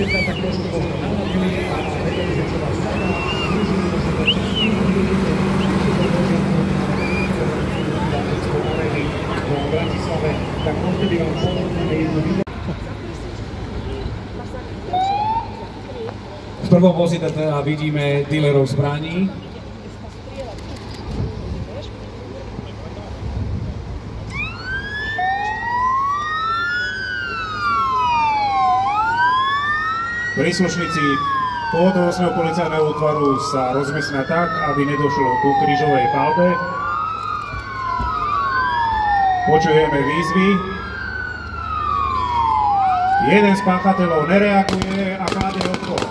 sa tak trošku naladili a vedeli, že čo vás čaká. Využili možno to čistí, v Bratislave, tak odtedy vám ponúkneme jedno video. V prvom vozidle teda vidíme dealerov zbraní. Príslušníci pohotovostného policajného útvaru sa rozmiestnia tak, aby nedošlo ku krížovej palbe. Počujeme výzvy. Jeden z páchateľov nereaguje a kladie odpor.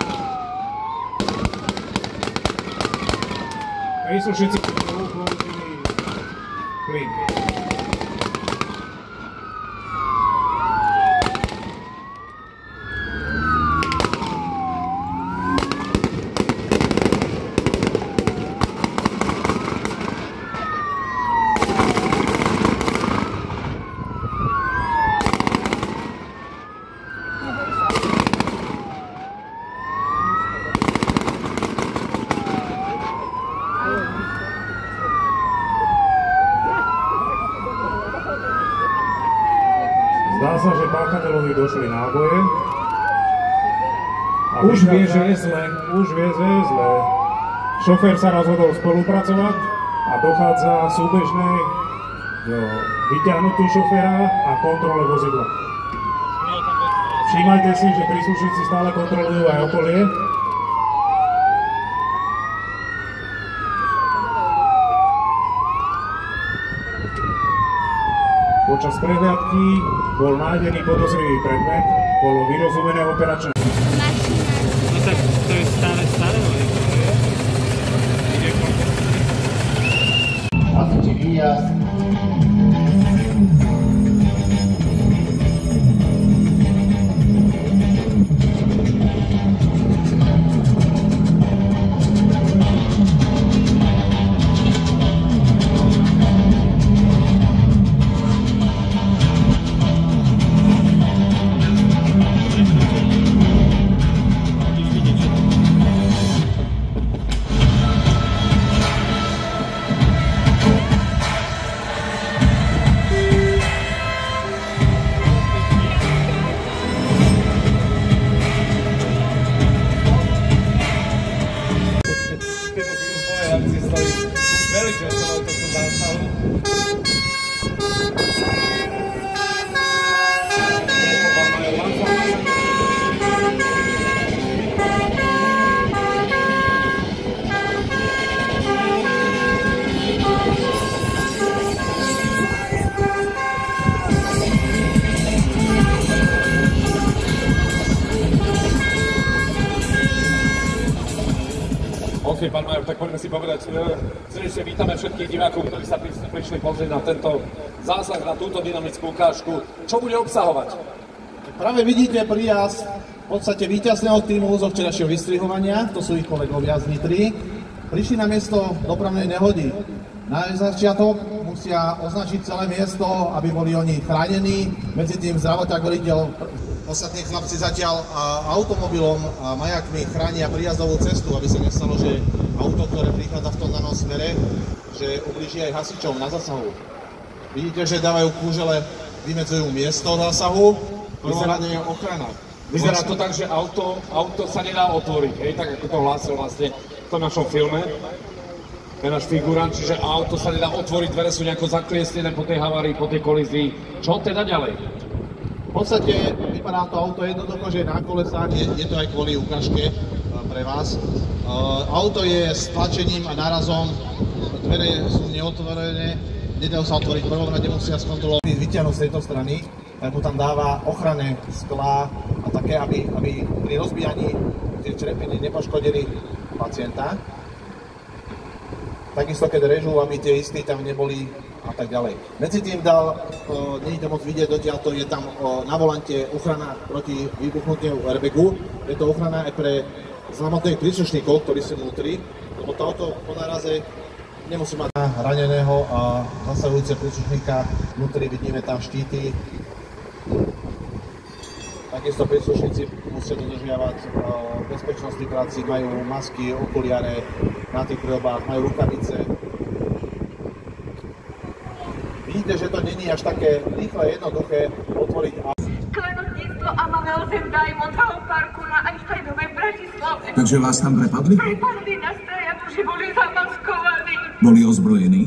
Príslušníci použili plyn. Zdá sa, že páchateľovi došli náboje. A už vie, že je zle. Šofér sa rozhodol spolupracovať a dochádza súbežne k vyťahnutiu šoféra a kontrole vozidla. Všímajte si, že príslušníci stále kontrolujú aj okolie. Počas prehliadky bol nájdený podozrivý predmet, bolo vyrozumené operačné. No tak to je staré, no je to, je? Asi výjazd. OK, pán major, tak poďme si povedať, srdečne vítame všetkých divákov, ktorí sa prišli pozrieť na tento zásah, na túto dynamickú ukážku. Čo bude obsahovať? Práve vidíte príjazd v podstate víťazného týmu zo včerajšieho vystrihovania, to sú ich kolegovia z Nitry. Prišli na miesto dopravnej nehody. Na začiatok musia označiť celé miesto, aby boli oni chránení. Medzi tým zdravotník veliteľ, ostatní chlapci zatiaľ automobilom a majakmi chránia príjazdovú cestu, aby sa nestalo, že auto, ktoré prichádza v tom danom smere, že ublíži aj hasičom na zásahu. Vidíte, že dávajú kúžele, vymedzujú miesto zásahu, vyzeranie je ochrana. Vyzerá to tak, že auto sa nedá otvoriť, hej, tak ako to hlásil vlastne v tom našom filme. Ten náš figurant, čiže auto sa nedá otvoriť, dvere sú nejako zakliesnené po tej havárii, po tej kolízii. Čo teda ďalej? V podstate vypadá to auto jednoducho, že na kolesách, je to aj kvôli ukážke pre vás. Auto je s tlačením a nárazom, dvere sú neotvorené, nedajú sa otvoriť, v prvom rade musia skontrolovať vyťahnuť z tejto strany, tak mu tam dáva ochranné sklá a také, aby pri rozbíjaní tie črepiny nepoškodili pacienta. Takisto keď režú, aby tie isty tam neboli a tak ďalej. Medzi tým nie je to moc vidieť dotiaľto, je tam na volante ochrana proti vybuchnutiu airbagu. Je to ochrana aj pre zlamotných príslušníkov, ktorí sú vnútri, lebo to auto po náraze nemusí mať raneného a zasahujúce príslušníka. Vnútri vidíme tam štíty. Takisto príslušníci musia dodržiavať bezpečnostní práci, majú masky, okuliare na tých príľbách, majú rukavice. Vidíte, že to není až také rýchle, jednoduché otvoriť Klenotníctvo a máme ozem Diamondového parku na Einsteinovej Bratislave. Takže vás tam prepadli? Prepadli nás traja muži, boli zamaskovaní. Boli ozbrojení?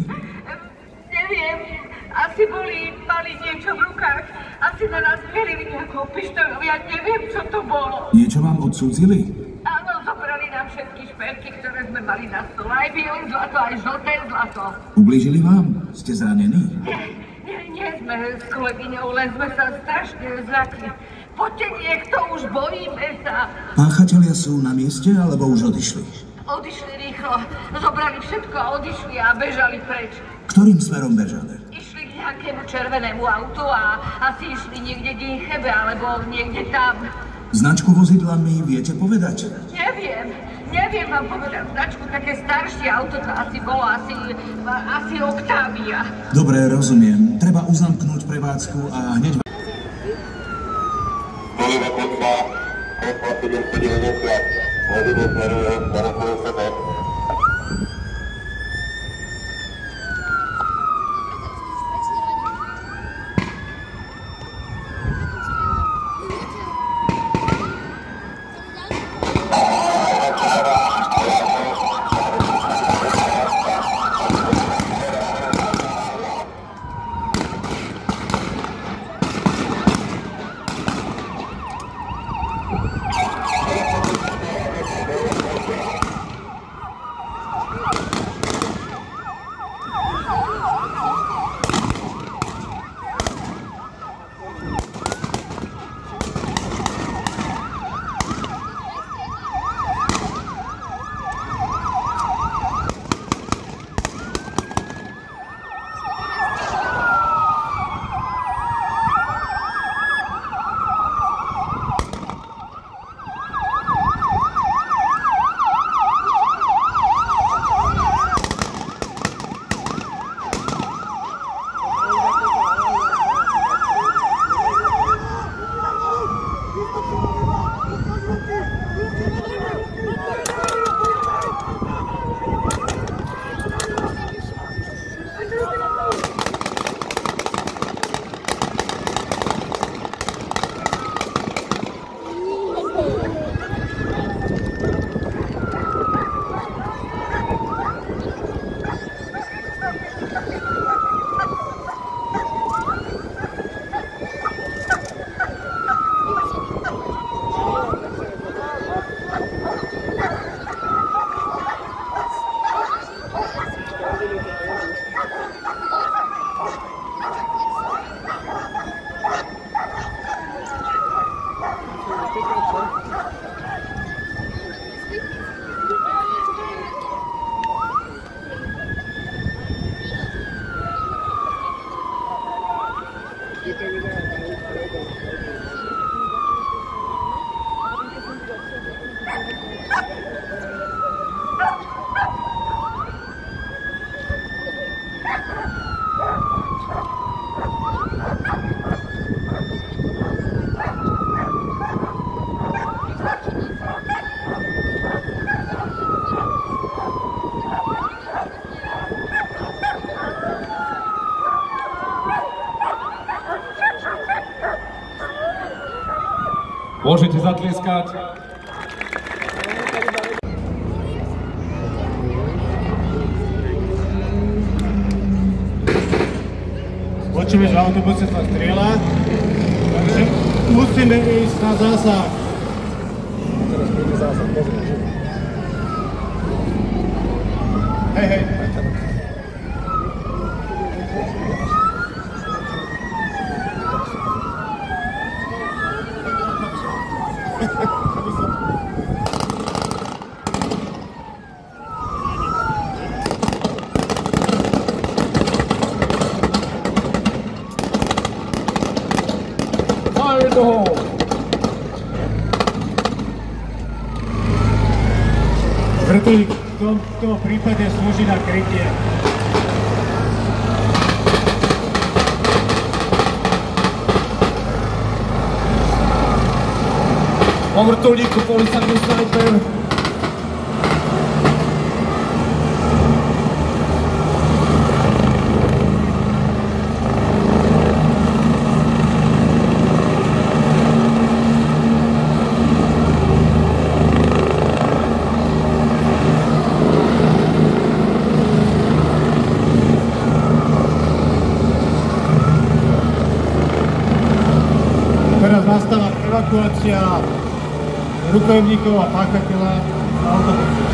Neviem, asi mali niečo v rukách. Asi na nás mielili nejakou pištoľou, ja neviem, čo to bolo. Niečo vám odsúdzili? Áno, zobrali nám všetky šperky, ktoré sme mali na stole. Aj biele zlato, aj žlté zlato. Ublížili vám? Ste zranení? Nie sme s kolegyňou, len sme sa strašne zľakli. Poďte niekto, už bojíme sa. Páchatelia sú na mieste, alebo už odišli? Odišli rýchlo, zobrali všetko a odišli a bežali preč. Ktorým smerom bežali? Išli k nejakému červenému autu a asi išli niekde k Inchebe, alebo niekde tam. Značku vozidla mi viete povedať? Neviem vám povedať značku, také staršie auto to asi bolo, asi Octavia. Dobre, rozumiem. Treba uzamknúť prevádzku a hneď... Môžete zatlieskať. Počujeme, že autobuse sa strieľa, takže musíme ísť na zásah. Teraz príde zásah, pozrieš. Hej. Fire in the hole! Vrtuľník v tom prípade slúži na krytie. Po vrtuľníku policajný snajper. Teraz nastáva evakuácia rukojemníkov a páchateľa na autobuse.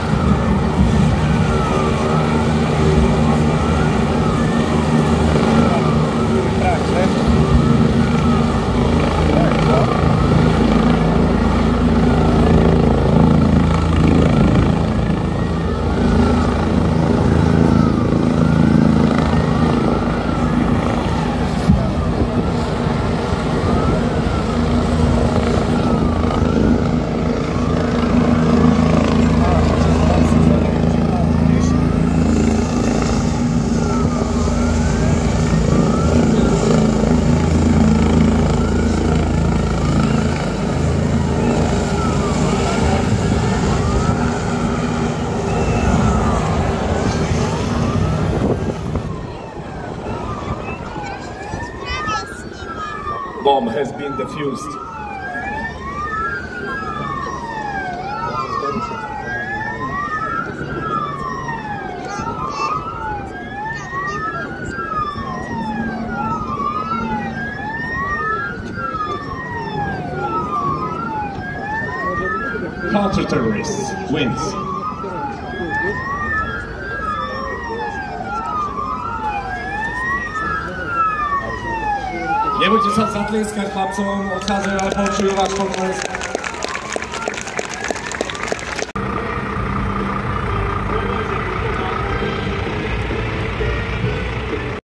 Bomb has been defused. Counter-terrorists wins. Nebudete sa zatlieskať chlapcom, odchádzajú, ale počujú váš potlesk.